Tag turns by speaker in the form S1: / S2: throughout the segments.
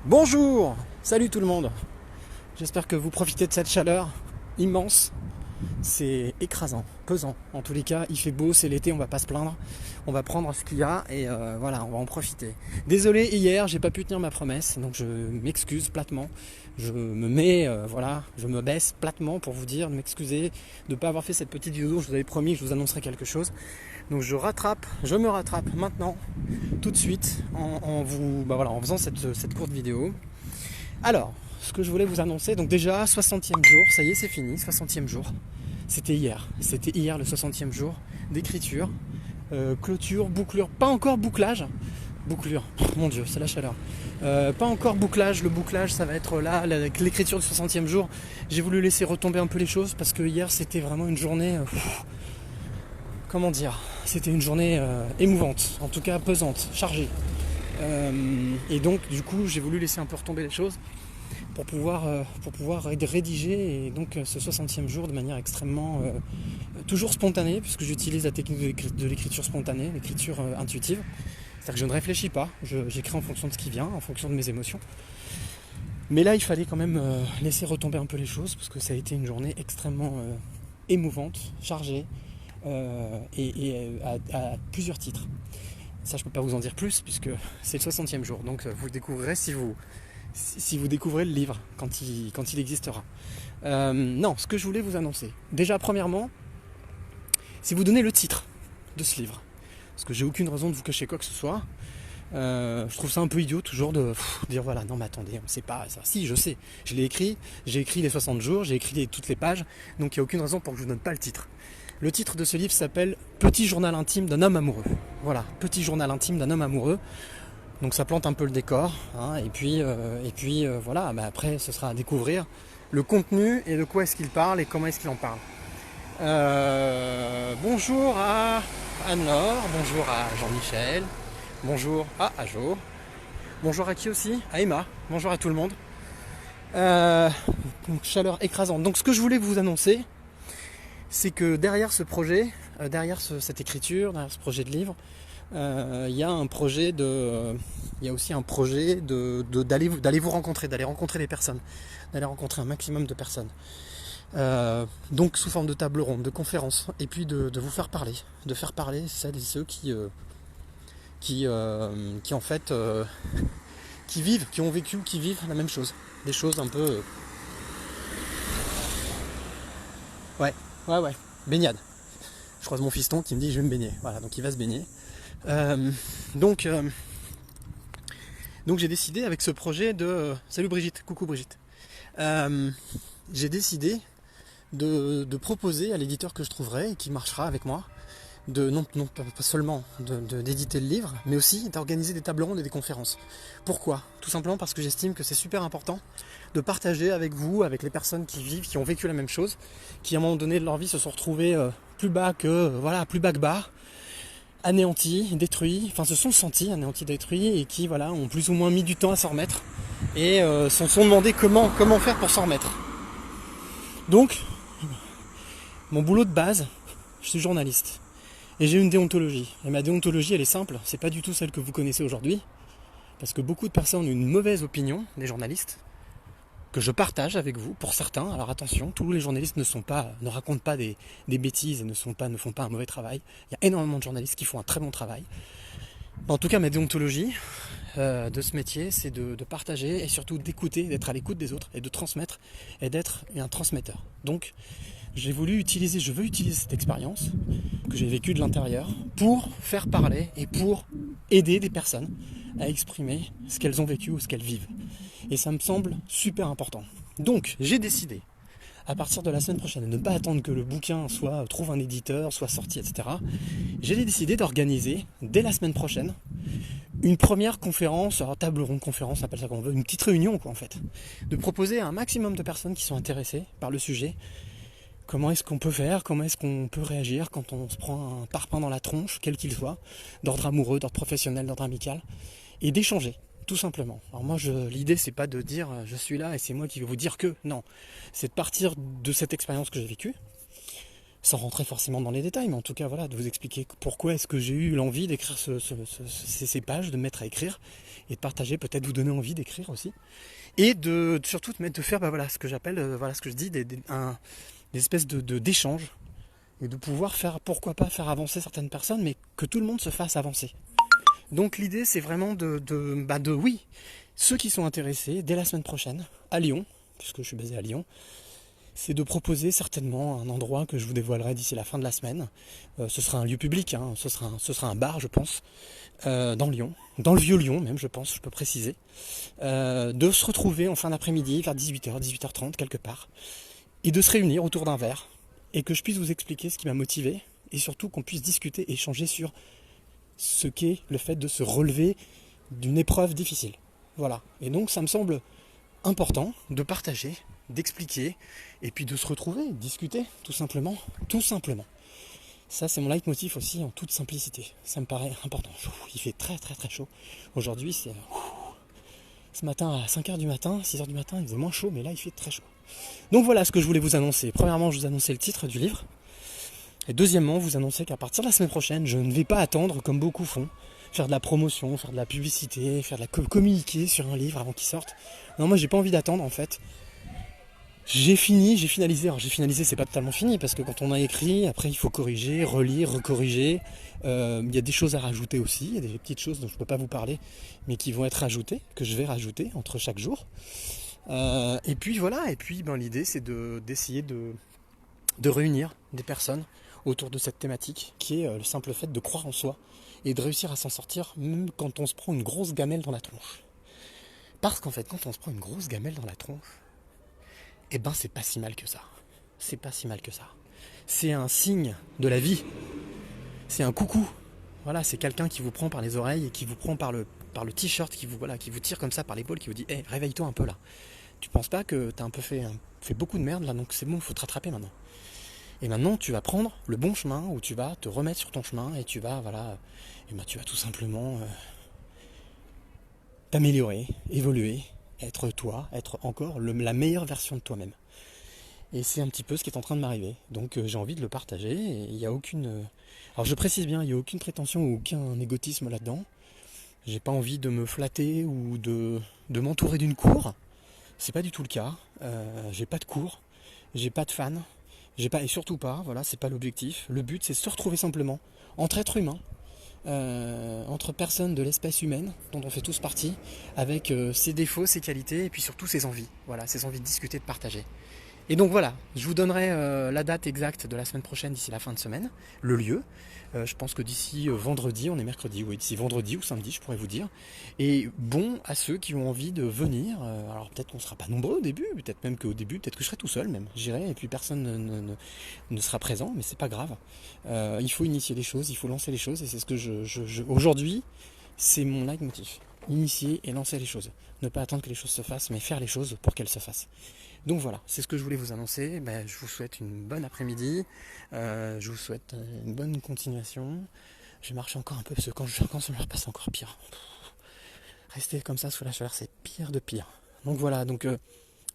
S1: Bonjour, salut tout le monde. J'espère que vous profitez de cette chaleur immense. C'est écrasant, pesant. En tous les cas, il fait beau, c'est l'été, on va pas se plaindre. On va prendre ce qu'il y a et voilà, on va en profiter. Désolé, hier, j'ai pas pu tenir ma promesse, donc je m'excuse platement. Je me mets, je me baisse platement pour vous dire, de m'excuser de ne pas avoir fait cette petite vidéo. Je vous avais promis que je vous annoncerai quelque chose. Donc je me rattrape maintenant, tout de suite, en faisant cette courte vidéo. Alors, ce que je voulais vous annoncer, donc déjà 60e jour, ça y est c'est fini, 60e jour. C'était hier le 60e jour d'écriture, clôture, bouclure, pas encore bouclage, bouclure, mon dieu c'est la chaleur. Pas encore bouclage, le bouclage ça va être là, avec l'écriture du 60e jour. J'ai voulu laisser retomber un peu les choses parce que hier c'était vraiment une journée, comment dire, c'était une journée émouvante, en tout cas pesante, chargée. Et donc du coup j'ai voulu laisser un peu retomber les choses pour pouvoir rédiger et donc ce 60e jour de manière extrêmement toujours spontanée, puisque j'utilise la technique de l'écriture spontanée, l'écriture intuitive. C'est-à-dire que je ne réfléchis pas, j'écris en fonction de ce qui vient, en fonction de mes émotions. Mais là il fallait quand même laisser retomber un peu les choses, parce que ça a été une journée extrêmement émouvante, chargée, à plusieurs titres. Ça je peux pas vous en dire plus puisque c'est le 60e jour, donc vous le découvrirez si vous découvrez le livre quand il existera. Non, ce que je voulais vous annoncer, déjà premièrement, si vous donnez le titre de ce livre, parce que j'ai aucune raison de vous cacher quoi que ce soit, je trouve ça un peu idiot toujours de dire voilà, non mais attendez, on sait pas ça. Si, je sais, j'ai écrit les 60 jours, j'ai écrit toutes les pages, donc il n'y a aucune raison pour que je vous donne pas le titre. Le titre de ce livre s'appelle Petit journal intime d'un homme amoureux. Voilà, Petit journal intime d'un homme amoureux. Donc ça plante un peu le décor, hein, et puis voilà, après ce sera à découvrir le contenu et de quoi est-ce qu'il parle et comment est-ce qu'il en parle. Bonjour à Anne-Laure, bonjour à Jean-Michel, bonjour à Ajo, bonjour à qui aussi? À Emma, bonjour à tout le monde. Donc chaleur écrasante. Donc ce que je voulais vous annoncer, c'est que derrière ce projet, cette écriture, derrière ce projet de livre, il y a aussi un projet d'aller vous rencontrer, d'aller rencontrer des personnes, d'aller rencontrer un maximum de personnes. Donc sous forme de table ronde, de conférences, et puis de vous faire parler, celles et ceux qui en fait qui vivent, qui ont vécu, qui vivent la même chose, des choses un peu ouais, baignade. Je croise mon fiston qui me dit je vais me baigner, voilà, donc il va se baigner. Donc j'ai décidé avec ce projet de... Salut Brigitte, coucou Brigitte. J'ai décidé de proposer à l'éditeur que je trouverai et qui marchera avec moi, non pas seulement d'éditer le livre, mais aussi d'organiser des tables rondes et des conférences. Pourquoi ? Tout simplement parce que j'estime que c'est super important de partager avec vous, avec les personnes qui vivent, qui ont vécu la même chose, qui à un moment donné de leur vie se sont retrouvées plus bas que bas, anéantis, détruits, enfin se sont sentis anéantis, détruits, et qui ont plus ou moins mis du temps à s'en remettre, et se sont demandé comment faire pour s'en remettre. Donc, mon boulot de base, je suis journaliste, et j'ai une déontologie, et ma déontologie elle est simple, c'est pas du tout celle que vous connaissez aujourd'hui, parce que beaucoup de personnes ont une mauvaise opinion des journalistes, que je partage avec vous, pour certains. Alors attention, tous les journalistes ne racontent pas des bêtises et ne font pas un mauvais travail. Il y a énormément de journalistes qui font un très bon travail. En tout cas, ma déontologie de ce métier, c'est de partager et surtout d'écouter, d'être à l'écoute des autres et de transmettre et d'être un transmetteur. Donc, je veux utiliser cette expérience que j'ai vécue de l'intérieur pour faire parler et pour aider des personnes à exprimer ce qu'elles ont vécu ou ce qu'elles vivent. Et ça me semble super important. Donc, j'ai décidé, à partir de la semaine prochaine, de ne pas attendre que le bouquin trouve un éditeur, soit sorti, etc. J'ai décidé d'organiser, dès la semaine prochaine, une première conférence, table ronde conférence, on appelle ça comme on veut, une petite réunion en fait. De proposer à un maximum de personnes qui sont intéressées par le sujet, comment est-ce qu'on peut faire, comment est-ce qu'on peut réagir quand on se prend un parpaing dans la tronche, quel qu'il soit, d'ordre amoureux, d'ordre professionnel, d'ordre amical, et d'échanger. Tout simplement. Alors moi, l'idée, c'est pas de dire je suis là et c'est moi qui vais vous dire que. Non. C'est de partir de cette expérience que j'ai vécue, sans rentrer forcément dans les détails, mais en tout cas voilà, de vous expliquer pourquoi est-ce que j'ai eu l'envie d'écrire ces pages, de me mettre à écrire, et de partager, peut-être vous donner envie d'écrire aussi, et surtout de faire voilà, ce que j'appelle, voilà ce que je dis, des espèces d'échanges, et de pouvoir faire, pourquoi pas faire avancer certaines personnes, mais que tout le monde se fasse avancer. Donc l'idée c'est vraiment oui, ceux qui sont intéressés, dès la semaine prochaine, à Lyon, puisque je suis basé à Lyon, c'est de proposer certainement un endroit que je vous dévoilerai d'ici la fin de la semaine. Ce sera un lieu public, hein, ce sera un bar je pense, dans Lyon, dans le vieux Lyon même je pense, je peux préciser, de se retrouver en fin d'après-midi vers 18h, 18h30 quelque part, et de se réunir autour d'un verre, et que je puisse vous expliquer ce qui m'a motivé, et surtout qu'on puisse discuter et échanger sur ce qu'est le fait de se relever d'une épreuve difficile. Voilà. Et donc ça me semble important de partager, d'expliquer, et puis de se retrouver, de discuter, tout simplement. Tout simplement. Ça c'est mon leitmotiv aussi en toute simplicité. Ça me paraît important. Il fait très très très chaud. Aujourd'hui c'est... Ce matin à 5h du matin, 6h du matin, il faisait moins chaud, mais là il fait très chaud. Donc voilà ce que je voulais vous annoncer. Premièrement, je vous annonçais le titre du livre. Et deuxièmement, vous annoncez qu'à partir de la semaine prochaine, je ne vais pas attendre, comme beaucoup font, faire de la promotion, faire de la publicité, faire de la communiquer sur un livre avant qu'il sorte. Non, moi j'ai pas envie d'attendre en fait. J'ai finalisé. Alors j'ai finalisé, c'est pas totalement fini, parce que quand on a écrit, après il faut corriger, relire, recorriger. Il y a des choses à rajouter aussi, il y a des petites choses dont je ne peux pas vous parler, mais qui vont être rajoutées, que je vais rajouter entre chaque jour. Et puis voilà, l'idée c'est d'essayer de réunir des personnes autour de cette thématique qui est le simple fait de croire en soi et de réussir à s'en sortir même quand on se prend une grosse gamelle dans la tronche. Parce qu'en fait, quand on se prend une grosse gamelle dans la tronche, eh ben c'est pas si mal que ça. C'est pas si mal que ça. C'est un signe de la vie. C'est un coucou. Voilà, c'est quelqu'un qui vous prend par les oreilles et qui vous prend par le t-shirt, qui vous tire comme ça par l'épaule, qui vous dit hey, réveille-toi un peu là. Tu penses pas que t'as un peu fait beaucoup de merde là, donc c'est bon, il faut te rattraper maintenant. Et maintenant, tu vas prendre le bon chemin où tu vas te remettre sur ton chemin et tu vas, tu vas tout simplement t'améliorer, évoluer, être toi, être encore la meilleure version de toi-même. Et c'est un petit peu ce qui est en train de m'arriver. Donc j'ai envie de le partager. Et il n'y a aucune... Alors je précise bien, il n'y a aucune prétention ou aucun égotisme là-dedans. J'ai pas envie de me flatter ou de m'entourer d'une cour. C'est pas du tout le cas. J'ai pas de cour, j'ai pas de fans. Et surtout pas, voilà, c'est pas l'objectif. Le but c'est de se retrouver simplement entre êtres humains, entre personnes de l'espèce humaine, dont on fait tous partie, avec ses défauts, ses qualités, et puis surtout ses envies. Voilà, ses envies de discuter, de partager. Et donc voilà, je vous donnerai la date exacte de la semaine prochaine d'ici la fin de semaine, le lieu. Je pense que d'ici vendredi, on est mercredi, oui, d'ici vendredi ou samedi, je pourrais vous dire. Et bon à ceux qui ont envie de venir, alors peut-être qu'on ne sera pas nombreux au début, peut-être même qu'au début, peut-être que je serai tout seul même, j'irai et puis personne ne sera présent, mais c'est pas grave. Il faut initier les choses, il faut lancer les choses, et c'est ce que aujourd'hui, c'est mon leitmotiv. Initier et lancer les choses. Ne pas attendre que les choses se fassent, mais faire les choses pour qu'elles se fassent. Donc voilà, c'est ce que je voulais vous annoncer. Je vous souhaite une bonne après-midi. Je vous souhaite une bonne continuation. Je vais marcher encore un peu parce que quand ça me repasse, c'est encore pire. Rester comme ça sous la chaleur, c'est pire de pire. Donc voilà,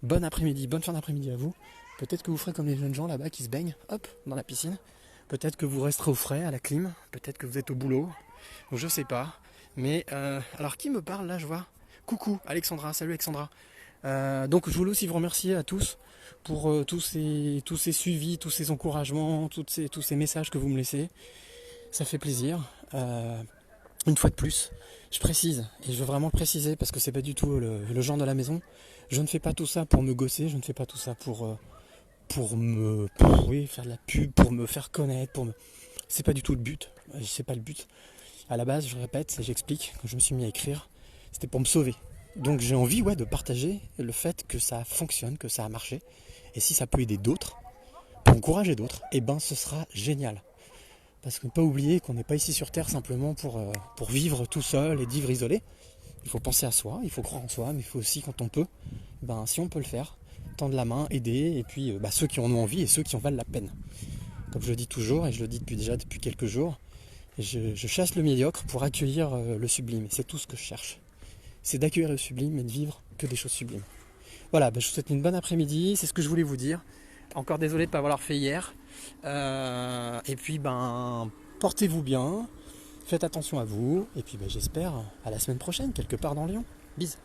S1: bon après-midi, bonne fin d'après-midi à vous. Peut-être que vous ferez comme les jeunes gens là-bas qui se baignent, hop, dans la piscine. Peut-être que vous resterez au frais, à la clim. Peut-être que vous êtes au boulot. Donc je sais pas. Mais alors qui me parle là, je vois. Coucou Alexandra, salut Alexandra. Donc je voulais aussi vous remercier à tous pour tous ces suivis, tous ces encouragements, tous ces messages que vous me laissez. Ça fait plaisir. Une fois de plus, je précise, et je veux vraiment le préciser parce que c'est pas du tout le genre de la maison. Je ne fais pas tout ça pour me gosser, je ne fais pas tout ça pour faire de la pub, pour me faire connaître, c'est pas du tout le but. C'est pas le but. À la base, je répète, j'explique, quand je me suis mis à écrire, c'était pour me sauver. Donc j'ai envie de partager le fait que ça fonctionne, que ça a marché. Et si ça peut aider d'autres, pour encourager d'autres, ce sera génial. Parce qu'il ne faut pas oublier qu'on n'est pas ici sur Terre simplement pour vivre tout seul et vivre isolé. Il faut penser à soi, il faut croire en soi, mais il faut aussi, quand on peut, si on peut le faire, tendre la main, aider, et puis ceux qui en ont envie et ceux qui en valent la peine. Comme je le dis toujours, et je le dis depuis quelques jours, je chasse le médiocre pour accueillir le sublime. C'est tout ce que je cherche. C'est d'accueillir le sublime et de vivre que des choses sublimes. Voilà, je vous souhaite une bonne après-midi, c'est ce que je voulais vous dire. Encore désolé de ne pas l'avoir fait hier. Et puis portez-vous bien, faites attention à vous, et puis j'espère à la semaine prochaine, quelque part dans Lyon. Bisous.